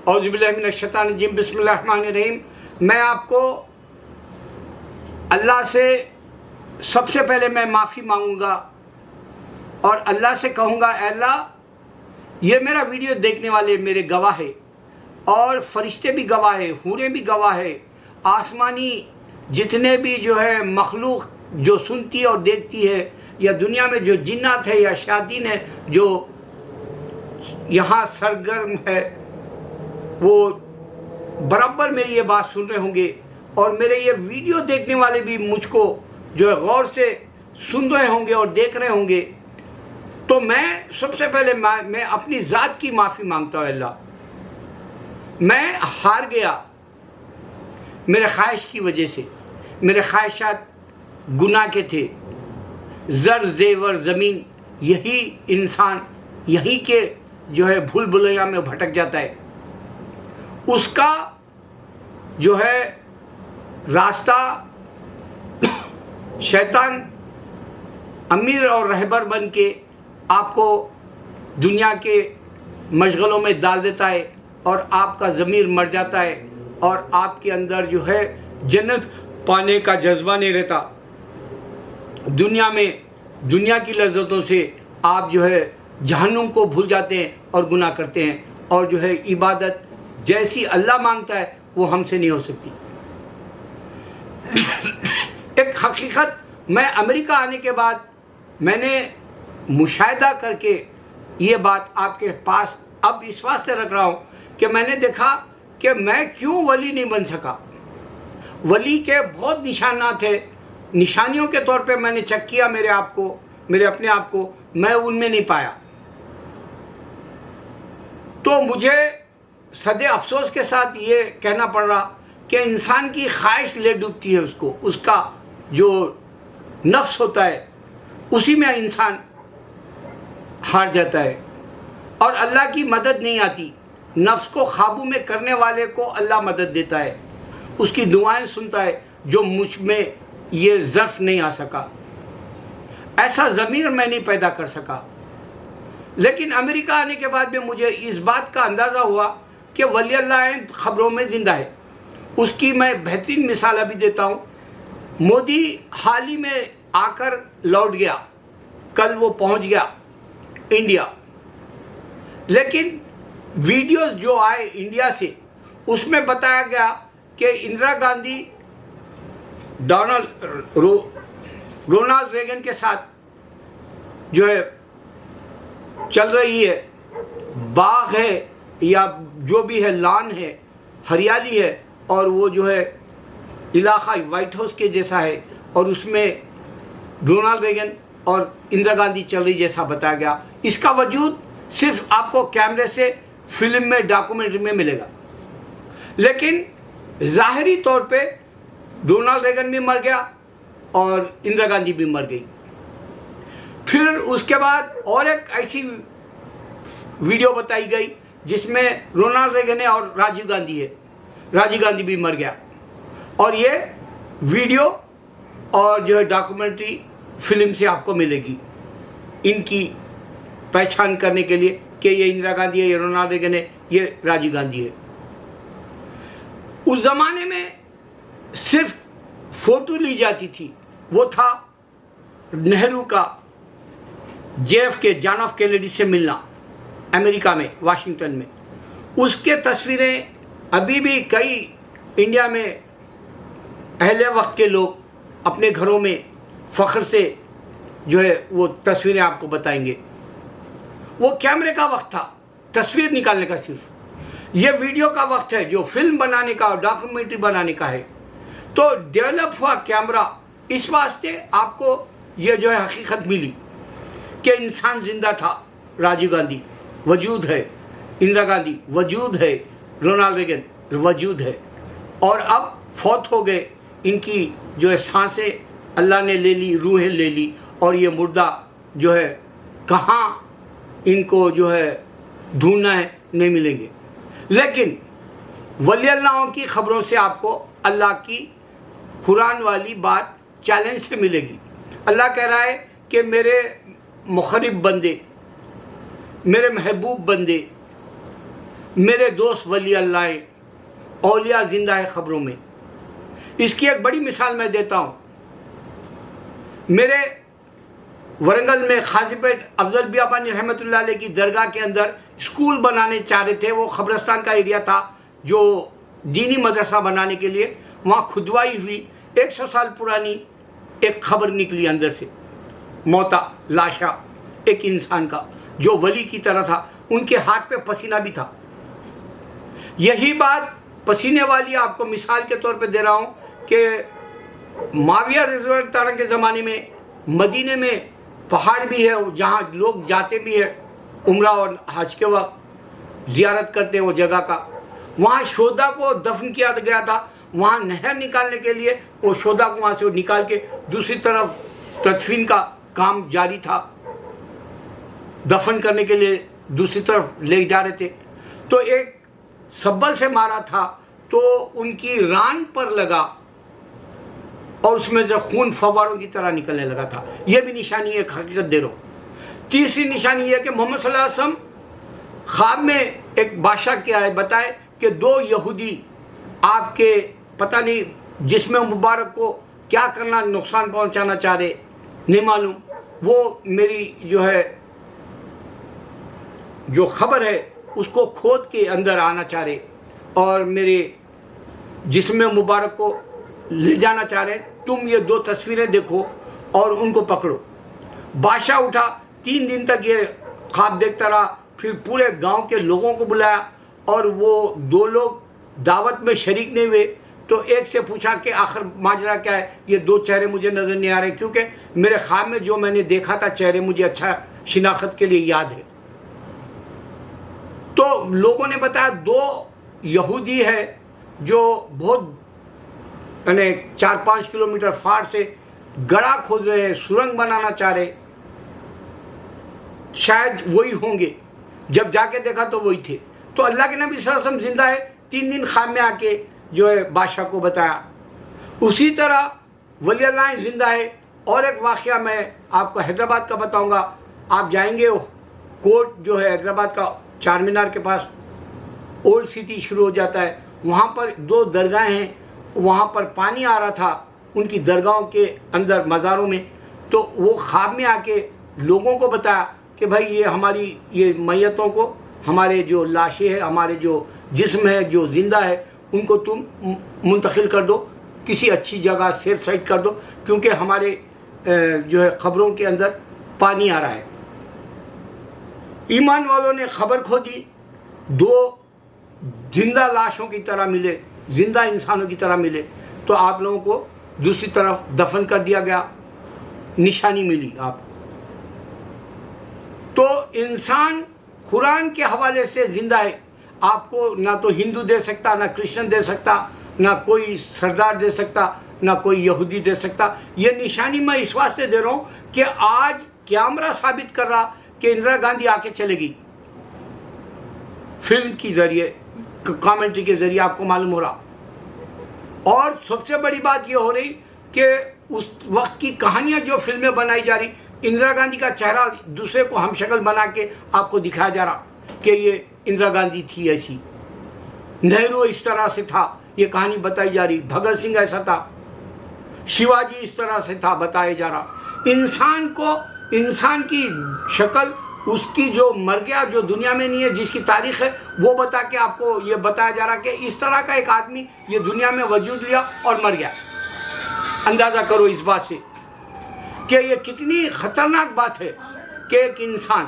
اعوذ باللہ من الشیطان الرجیم، بسم اللہ الرحمن الرحیم۔ میں آپ کو اللہ سے سب سے پہلے میں معافی مانگوں گا اور اللہ سے کہوں گا، اے اللہ یہ میرا ویڈیو دیکھنے والے میرے گواہ ہے اور فرشتے بھی گواہ ہے، حوریں بھی گواہ ہے، آسمانی جتنے بھی جو ہے مخلوق جو سنتی اور دیکھتی ہے، یا دنیا میں جو جنات ہے یا شیاطین ہے جو یہاں سرگرم ہے، وہ برابر میری یہ بات سن رہے ہوں گے، اور میرے یہ ویڈیو دیکھنے والے بھی مجھ کو جو ہے غور سے سن رہے ہوں گے اور دیکھ رہے ہوں گے۔ تو میں سب سے پہلے میں اپنی ذات کی معافی مانگتا ہوں۔ اللہ میں ہار گیا میرے خواہش کی وجہ سے، میرے خواہشات گناہ کے تھے، زر زیور زمین، یہی انسان یہی کے جو ہے بھول بھلیاں میں بھٹک جاتا ہے۔ اس کا جو ہے راستہ شیطان امیر اور رہبر بن کے آپ کو دنیا کے مشغلوں میں ڈال دیتا ہے اور آپ کا ضمیر مر جاتا ہے اور آپ کے اندر جو ہے جنت پانے کا جذبہ نہیں رہتا۔ دنیا میں دنیا کی لذتوں سے آپ جو ہے جہنم کو بھول جاتے ہیں اور گناہ کرتے ہیں، اور جو ہے عبادت جیسی اللہ مانگتا ہے وہ ہم سے نہیں ہو سکتی۔ ایک حقیقت میں امریکہ آنے کے بعد میں نے مشاہدہ کر کے یہ بات آپ کے پاس اب اس واسطے رکھ رہا ہوں کہ میں نے دیکھا کہ میں کیوں ولی نہیں بن سکا۔ ولی کے بہت نشانات ہیں، نشانیوں کے طور پہ میں نے چیک کیا میرے اپنے آپ کو، میں ان میں نہیں پایا۔ تو مجھے صد افسوس کے ساتھ یہ کہنا پڑ رہا کہ انسان کی خواہش لے ڈوبتی ہے، اس کا جو نفس ہوتا ہے اسی میں انسان ہار جاتا ہے اور اللہ کی مدد نہیں آتی۔ نفس کو قابو میں کرنے والے کو اللہ مدد دیتا ہے، اس کی دعائیں سنتا ہے، جو مجھ میں یہ ظرف نہیں آ سکا، ایسا ضمیر میں نہیں پیدا کر سکا۔ لیکن امریکہ آنے کے بعد میں مجھے اس بات کا اندازہ ہوا کہ ولی اللہ خبروں میں زندہ ہے۔ اس کی میں بہترین مثال ابھی دیتا ہوں۔ مودی حال ہی میں آ کر لوٹ گیا، کل وہ پہنچ گیا انڈیا، لیکن ویڈیوز جو آئے انڈیا سے اس میں بتایا گیا کہ اندرا گاندھی رونالڈ ریگن کے ساتھ جو ہے چل رہی ہے، باغ ہے یا جو بھی ہے، لان ہے، ہریالی ہے، اور وہ جو ہے علاقہ وائٹ ہاؤس کے جیسا ہے، اور اس میں رونالڈ ریگن اور اندرا گاندھی چل رہی جیسا بتایا گیا۔ اس کا وجود صرف آپ کو کیمرے سے فلم میں ڈاکومنٹری میں ملے گا، لیکن ظاہری طور پہ رونالڈ ریگن بھی مر گیا اور اندرا گاندھی بھی مر گئی۔ پھر اس کے بعد اور ایک ایسی ویڈیو بتائی گئی جس میں رونالڈ ریگن ہے اور راجیو گاندھی ہے، راجیو گاندھی بھی مر گیا، اور یہ ویڈیو اور جو ہے ڈاکومنٹری فلم سے آپ کو ملے گی ان کی پہچان کرنے کے لیے کہ یہ اندرا گاندھی ہے، یہ رونالڈ ریگن ہے، یہ راجیو گاندھی ہے۔ اس زمانے میں صرف فوٹو لی جاتی تھی، وہ تھا نہرو کا جے ایف کے جان آف کینیڈی سے ملنا امریکہ میں، واشنگٹن میں۔ اس کے تصویریں ابھی بھی کئی انڈیا میں اہل وقت کے لوگ اپنے گھروں میں فخر سے جو ہے وہ تصویریں آپ کو بتائیں گے۔ وہ کیمرے کا وقت تھا، تصویر نکالنے کا صرف۔ یہ ویڈیو کا وقت ہے جو فلم بنانے کا اور ڈاکومنٹری بنانے کا ہے۔ تو ڈیولپ ہوا کیمرہ، اس واسطے آپ کو یہ جو ہے حقیقت ملی کہ انسان زندہ تھا۔ راجیو گاندھی وجود ہے، اندرا گاندھی وجود ہے، رونالڈ ریگن وجود ہے، اور اب فوت ہو گئے۔ ان کی جو ہے سانسیں اللہ نے لے لی، روحیں لے لی، اور یہ مردہ جو ہے کہاں ان کو جو ہے ڈھونڈنا ہے، نہیں ملیں گے۔ لیکن ولی اللہ کی خبروں سے آپ کو اللہ کی قرآن والی بات چیلنج سے ملے گی۔ اللہ کہہ رہا ہے کہ میرے مقرب بندے، میرے محبوب بندے، میرے دوست ولی اللہ ہیں، اولیاء زندہ ہے خبروں میں۔ اس کی ایک بڑی مثال میں دیتا ہوں۔ میرے ورنگل میں خاصی پیٹ افضل بیابانی رحمۃ اللہ علیہ کی درگاہ کے اندر اسکول بنانے چاہ رہے تھے۔ وہ قبرستان کا ایریا تھا جو دینی مدرسہ بنانے کے لیے، وہاں کھدوائی ہوئی، 100 سال پرانی ایک خبر نکلی اندر سے، موتا لاشا ایک انسان کا جو ولی کی طرح تھا، ان کے ہاتھ پہ پسینہ بھی تھا۔ یہی بات پسینے والی آپ کو مثال کے طور پہ دے رہا ہوں کہ معاویہ رضی اللہ تعالیٰ کے زمانے میں مدینے میں پہاڑ بھی ہے جہاں لوگ جاتے بھی ہیں عمرہ اور حج کے وقت زیارت کرتے ہیں وہ جگہ کا۔ وہاں شہدا کو دفن کیا گیا تھا، وہاں نہر نکالنے کے لیے وہ شہدا کو وہاں سے نکال کے دوسری طرف تدفین کا کام جاری تھا، دفن کرنے کے لیے دوسری طرف لے جا رہے تھے، تو ایک سبل سے مارا تھا تو ان کی ران پر لگا اور اس میں سے خون فواروں کی طرح نکلنے لگا تھا۔ یہ بھی نشانی ایک حقیقت دے رہا ہوں۔ تیسری نشانی یہ کہ محمد صلی اللہ علیہ وسلم خواب میں ایک بادشاہ کیا ہے بتائے کہ 2 یہودی آپ کے پتہ نہیں جسم مبارک کو کیا کرنا، نقصان پہنچانا چاہ رہے، نہیں معلوم، وہ میری جو خبر ہے اس کو کھود کے اندر آنا چاہ رہے اور میرے جسم مبارک کو لے جانا چاہ رہے، تم یہ 2 تصویریں دیکھو اور ان کو پکڑو۔ بادشاہ اٹھا، 3 دن تک یہ خواب دیکھتا رہا، پھر پورے گاؤں کے لوگوں کو بلایا اور وہ 2 لوگ دعوت میں شریک نہیں ہوئے، تو ایک سے پوچھا کہ آخر ماجرا کیا ہے، یہ 2 چہرے مجھے نظر نہیں آ رہے، کیونکہ میرے خواب میں جو میں نے دیکھا تھا چہرے مجھے اچھا شناخت کے لیے یاد ہے۔ تو لوگوں نے بتایا 2 یہودی ہے جو بہت 4-5 کلومیٹر فار سے گڑھا کھود رہے ہیں، سرنگ بنانا چاہ رہے، شاید وہی ہوں گے۔ جب جا کے دیکھا تو وہی تھے۔ تو اللہ کے نبی صلی اللہ علیہ وسلم زندہ ہے، 3 دن خواب میں آ کے بادشاہ کو بتایا۔ اسی طرح ولی اللہ زندہ ہے۔ اور ایک واقعہ میں آپ کو حیدرآباد کا بتاؤں گا۔ آپ جائیں گے کوٹ جو ہے حیدرآباد کا، چار مینار کے پاس اولڈ سٹی شروع ہو جاتا ہے، وہاں پر 2 درگاہیں ہیں، وہاں پر پانی آ رہا تھا ان کی درگاہوں کے اندر مزاروں میں، تو وہ خواب میں آ کے لوگوں کو بتایا کہ بھائی یہ ہماری یہ میتوں کو، ہمارے جو لاشیں ہیں، ہمارے جو جسم ہے جو زندہ ہے، ان کو تم منتقل کر دو، کسی اچھی جگہ سیف سائٹ کر دو، کیونکہ ہمارے قبروں کے اندر پانی آ رہا ہے۔ ایمان والوں نے خبر کھو دی، 2 زندہ لاشوں کی طرح ملے، زندہ انسانوں کی طرح ملے، تو آپ لوگوں کو دوسری طرف دفن کر دیا گیا، نشانی ملی آپ کو۔ تو انسان قرآن کے حوالے سے زندہ ہے، آپ کو نہ تو ہندو دے سکتا، نہ کرسچن دے سکتا، نہ کوئی سردار دے سکتا، نہ کوئی یہودی دے سکتا۔ یہ نشانی میں اس واسطے دے رہا ہوں کہ آج کیمرہ ثابت کر رہا کہ اندرا گاندھی آ کے چلے گی، فلم کی ذریعے، کامنٹری کے ذریعے آپ کو معلوم ہو رہا۔ اور سب سے بڑی بات یہ ہو رہی کہ اس وقت کی کہانیاں جو فلمیں بنائی جا رہی، اندرا گاندھی کا چہرہ دوسرے کو ہم شکل بنا کے آپ کو دکھایا جا رہا کہ یہ اندرا گاندھی تھی ایسی، نہرو اس طرح سے تھا، یہ کہانی بتائی جا رہی، بھگت سنگھ ایسا تھا، شیواجی اس طرح سے تھا، بتایا جا رہا۔ انسان کو، انسان کی شکل، اس کی جو مر گیا، جو دنیا میں نہیں ہے، جس کی تاریخ ہے، وہ بتا کے آپ کو یہ بتایا جا رہا کہ اس طرح کا ایک آدمی یہ دنیا میں وجود لیا اور مر گیا۔ اندازہ کرو اس بات سے کہ یہ کتنی خطرناک بات ہے کہ ایک انسان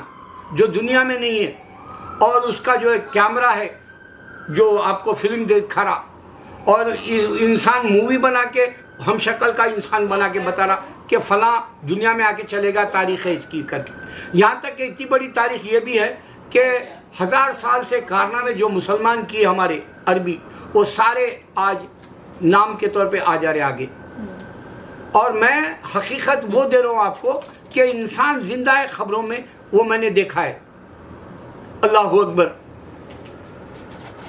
جو دنیا میں نہیں ہے اور اس کا جو ایک کیمرہ ہے جو آپ کو فلم دکھا رہا، اور انسان مووی بنا کے ہم شکل کا انسان بنا کے بتا رہا کہ فلاں دنیا میں آ کے چلے گا، تاریخ ہے اس کی کر کے۔ یہاں تک کہ اتنی بڑی تاریخ یہ بھی ہے کہ 1000 سال سے کارنامے جو مسلمان کیے ہمارے عربی، وہ سارے آج نام کے طور پہ آ جا رہے آگے۔ اور میں حقیقت وہ دے رہا ہوں آپ کو کہ انسان زندہ ہے خبروں میں، وہ میں نے دیکھا ہے۔ اللہ اکبر۔